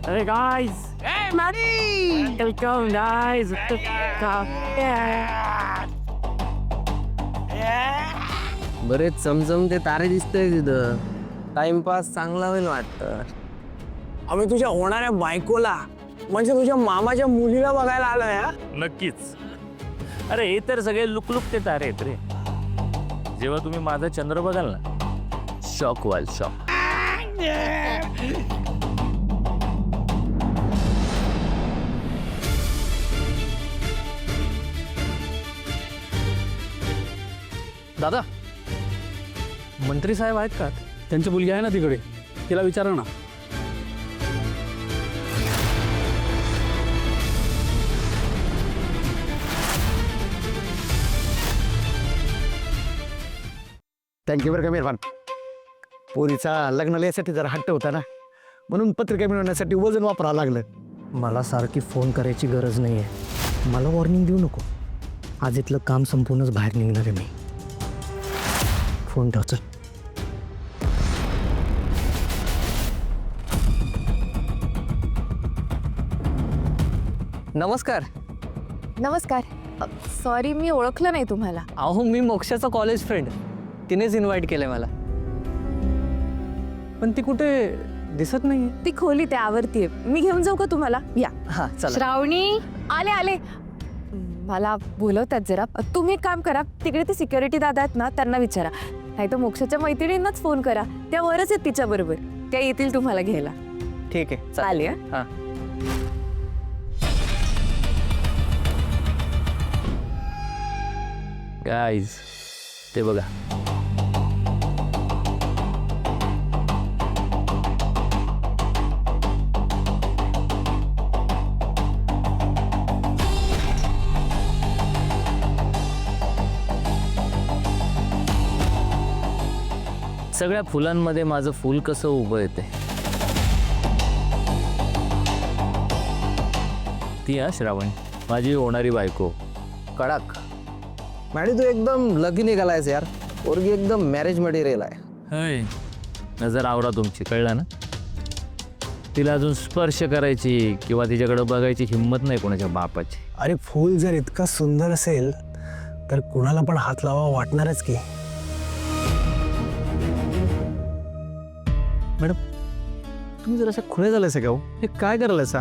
Hey guys! Hey, Maddie! Welcome, guys! बरेच चमचमते तारे दिसतंय तिथं. टाइमपास चांगला होईल वाटतं. आम्ही तुझ्या होणाऱ्या बायकोला म्हणजे तुझ्या मामाच्या मुलीला बघायला आलोय हा. नक्कीच. अरे हे तर सगळे लुकलुकते तारे आहेत रे. जेव्हा तुम्ही माझा चंद्र बघाल ना, शॉक व्हाल, शॉक. दादा, मंत्री साहेब आहेत का? त्यांची मुलगी आहे ना तिकडे, तिला विचारा ना. थँक्यू बरं का मेहरबान. पोरीचा लग्नाला यासाठी जरा हट्ट होता ना, म्हणून पत्रिका मिळवण्यासाठी वजन वापरावं लागलं. मला सारखी फोन करायची गरज नाही आहे. मला वॉर्निंग देऊ नको. आज इथलं काम संपूनच बाहेर निघणार आहे मी. फोन ठेव चल. नमस्कार. नमस्कार. सॉरी, मी ओळखलं नाही तुम्हाला. अहो, मी मोक्षाचा कॉलेज फ्रेंड. तिनेच इन्व्हाइट केलंय मला. पण ती कुठे दिसत नाही. ती खोली ते आवरतीये. मी घेऊन जाऊ का तुम्हाला? या. हा चला. श्रावणी, आले आले. मला बोलवतात जरा. तुम्ही एक काम करा, तिकडे ते सिक्युरिटी दादा आहेत ना, त्यांना विचारा. नाही तर मोक्षाच्या मैत्रिणींनाच फोन करा. त्या वरच आहेत तिच्या बरोबर. त्या येतील तुम्हाला घ्यायला. ठीक आहे, चालेल. हा. गाईज, ते बघा. सगळ्या फुलांमध्ये माझं फूल कसं उभं येते. ती श्रावण, माझी होणारी बायको. कडक. मॅडी, तू एकदम लकी निघालायस यार. पोरगी एकदम मॅरेज मटेरियल आहे. हय, नजर आवरा तुमची, कळलं ना. तिला अजून स्पर्श करायची किंवा तिच्याकडे बघायची हिंमत नाही कोणाच्या बापाची. अरे फूल जर इतका सुंदर असेल तर कुणाला पण हात लावा वाटणारच की. मॅडम, तुम्ही जर अशा खुळे झालायसा का हो? हे काय करायलायसा?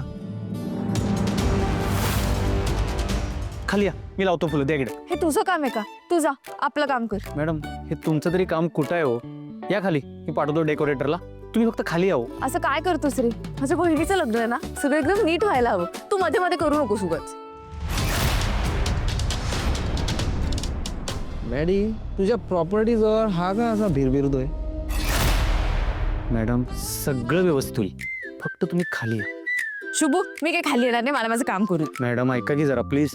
खाली या, मी लावतो फुलं. द्या इकडे. हे तुझं काम आहे का? तू जा, आपलं काम कर. मॅडम, हे तुमचं तरी काम कुठं आहे हो? या खाली, मी पाठवतो डेकोरेटरला. तुम्ही फक्त खाली यावं. असं काय करतोस रे? माझ्या बहिणीचं लग्न आहे ना, सगळं एकदम नीट व्हायला हवं. तू मध्ये मध्ये करू नको उगाच. मॅडी, तुझ्या प्रॉपर्टीजवळ हा का असा भिरभिरतोय? मॅडम, सगळं व्यवस्थित होईल. फक्त तुम्ही खाली या. शुभू, मी काही खाली येणार नाही. मला माझं काम करू. मॅडम, ऐका की जरा प्लीज.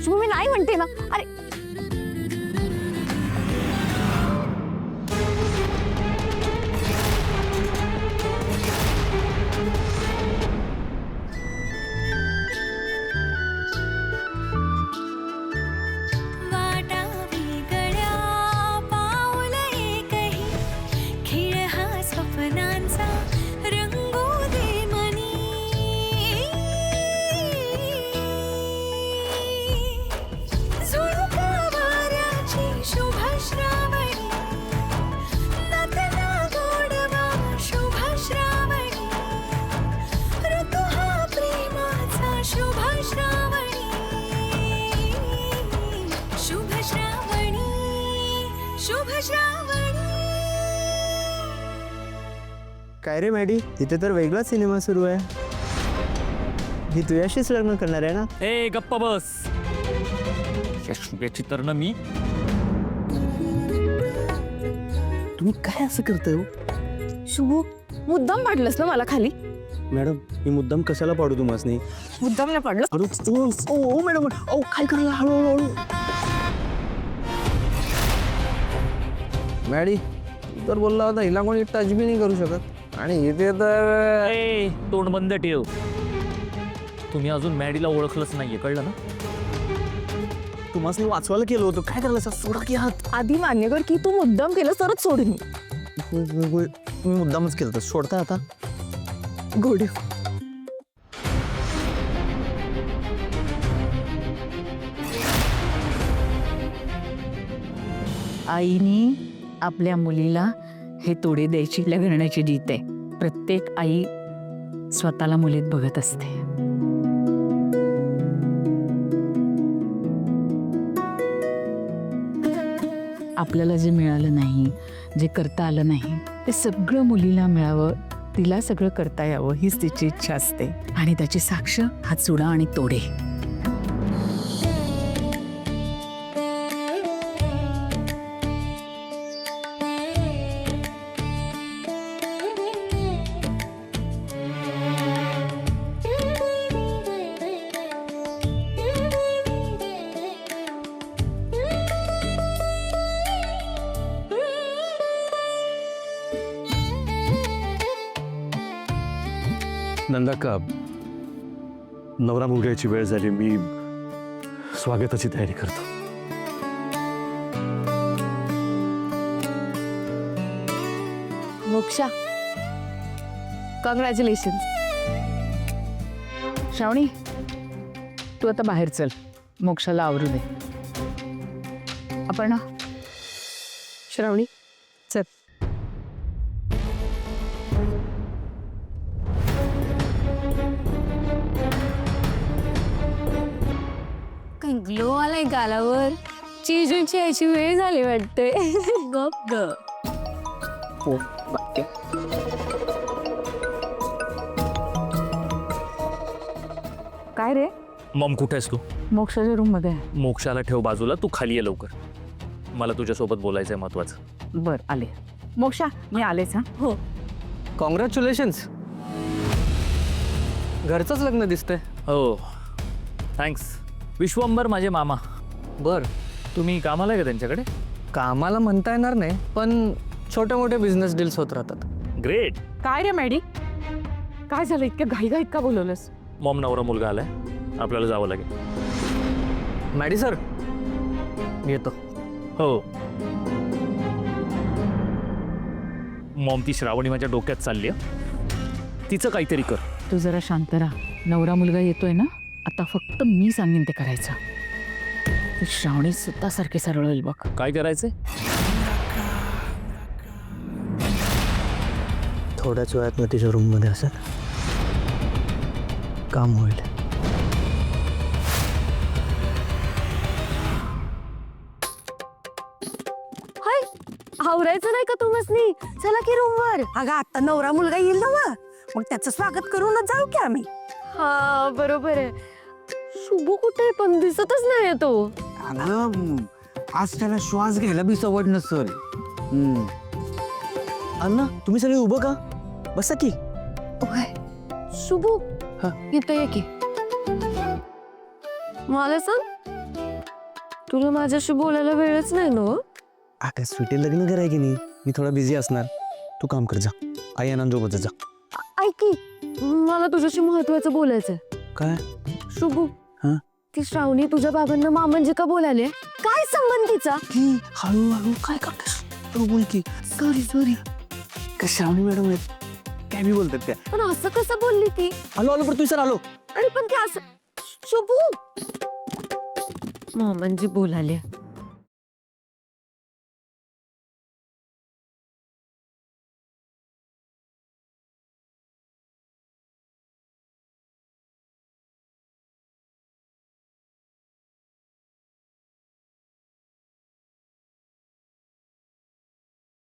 शुभू, मी नाही म्हणते ना. अरे काय रे मॅडी, इथे तर वेगळा सिनेमा सुरू आहे. ही तुझ्याशीच लग्न करणार आहे ना? ए गप्पा बस. या शुभ्याची तर ना मी. तुम्ही काय असं करताय हो? शुभू, मुद्दाम पाडलंस ना मला खाली? मॅडम, मी मुद्दाम कशाला पाडू तुम्हाला? मुद्दाम नाही पाडलं. ओ मॅडम, ओ काय करायला? हळूहळू. मॅडी, तू तर बोलला होता हिला कोणी टच बी नाही करू शकत. आणि इथे तर ए, तोंड बंद ठेव. तुम्ही अजून मॅडीला ओळखलंच नाहीये, कळलं ना. तुम्हाला वाचवायला केलं होतं. काय करायला? सोडा की हात. आधी मान्य कर की तू मुद्दाम केलं तरच सोडून. तुम्ही मुद्दामच केलं तर सोडता आता? गोड. आईनी आपल्या मुलीला हे तोडे द्यायची लग्नाची जीत आहे. प्रत्येक आई स्वतःला मुलीत बघत असते. आपल्याला जे मिळालं नाही, जे करता आलं नाही, ते सगळं मुलीला मिळावं, तिला सगळं करता यावं हीच तिची इच्छा असते. आणि त्याची साक्ष हा चुडा आणि तोडे. नंदा का नवरा मुलग्याची वेळ झाली, मी स्वागताची तयारी करतो. मोक्षा, कॉंग्रॅच्युलेशन. श्रावणी, तू आता बाहेर चल, मोक्षाला आवरू दे. आपण श्रावणी चल. काही ग्लो आलाय गालावर. चिजूनची यायची वेळ झाली वाटते. गप ग. काय रे? मॉम कुठे आहेस तू? मोक्षाच्या रूम मध्ये. मोक्षाला ठेव बाजूला, तू खाली ये लवकर. मला तुझ्यासोबत बोलायचं आहे महत्वाचं. बर, आले. मोक्षा, मी आलेच. हा, हो. कॉंग्रॅच्युलेशन्स. घरचंच लग्न दिसतंय. हो, थँक्स. विश्वंभर माझे मामा. बर, तुम्ही कामाला आहे का त्यांच्याकडे? कामाला म्हणता येणार नाही, पण छोटे मोठे बिझनेस डील्स होत राहतात. ग्रेट. काय रे मॅडी, काय झालं? इतक्या घाईघाईत का बोलवलंस? मॉम, नवरा मुलगा आलाय, आपल्याला जावं लागेल. मॅडी सर, मी येतो. हो. मॉम, ती श्रावणी माझ्या डोक्यात चालली आहे. तिचं काहीतरी कर. तू जरा शांत राहा. नवरा मुलगा येतोय ना, आता फक्त मी सांगेन ते करायचं. ती श्रावणी सुद्धा सारखी सरळ होईल बघ. काय करायचंय? थोड्याच वेळात मी तिच्या रूममध्ये असेल, काम होईल. हाय, आवरायचं नाही का तुम्हाला? चला की रूमवर. अगं आता नवरा मुलगा येईल ना, मग त्याचं स्वागत करूनच जाऊ की आम्ही. हा बरोबर आहे. शुभू कुठे पण दिसतच नाही तो. अगं आज त्याला श्वास घ्यायला बी सवड नसल. अण्णा, तुम्ही सगळे उभं का? बसा की. शुभू इथं ये की. मला सांग, तुला माझ्याशी बोलायला वेळच नाही ना? अगं स्वीटी, लग्न कराय की नाही, मी थोडा बिझी असणार. तू काम कर, जा. आई आनंदोबत जा. ऐक की, मला तुझ्याशी महत्वाचं बोलायचंय. काय? शुभू, हा? ती श्रावणी तुझ्या बाबांना मामांजी का बोलायले? काय संबंध तिचा? हळूहळू काय करतेस तू? बोल की. सॉरी. का श्रावणी मॅडम आहेत काय बी बोलतात त्या? पण असं कसं बोलली ती? आलो आलो, पण तू सर आलो. आणि पण ते असं. शुभू, मामांजी बोलाले.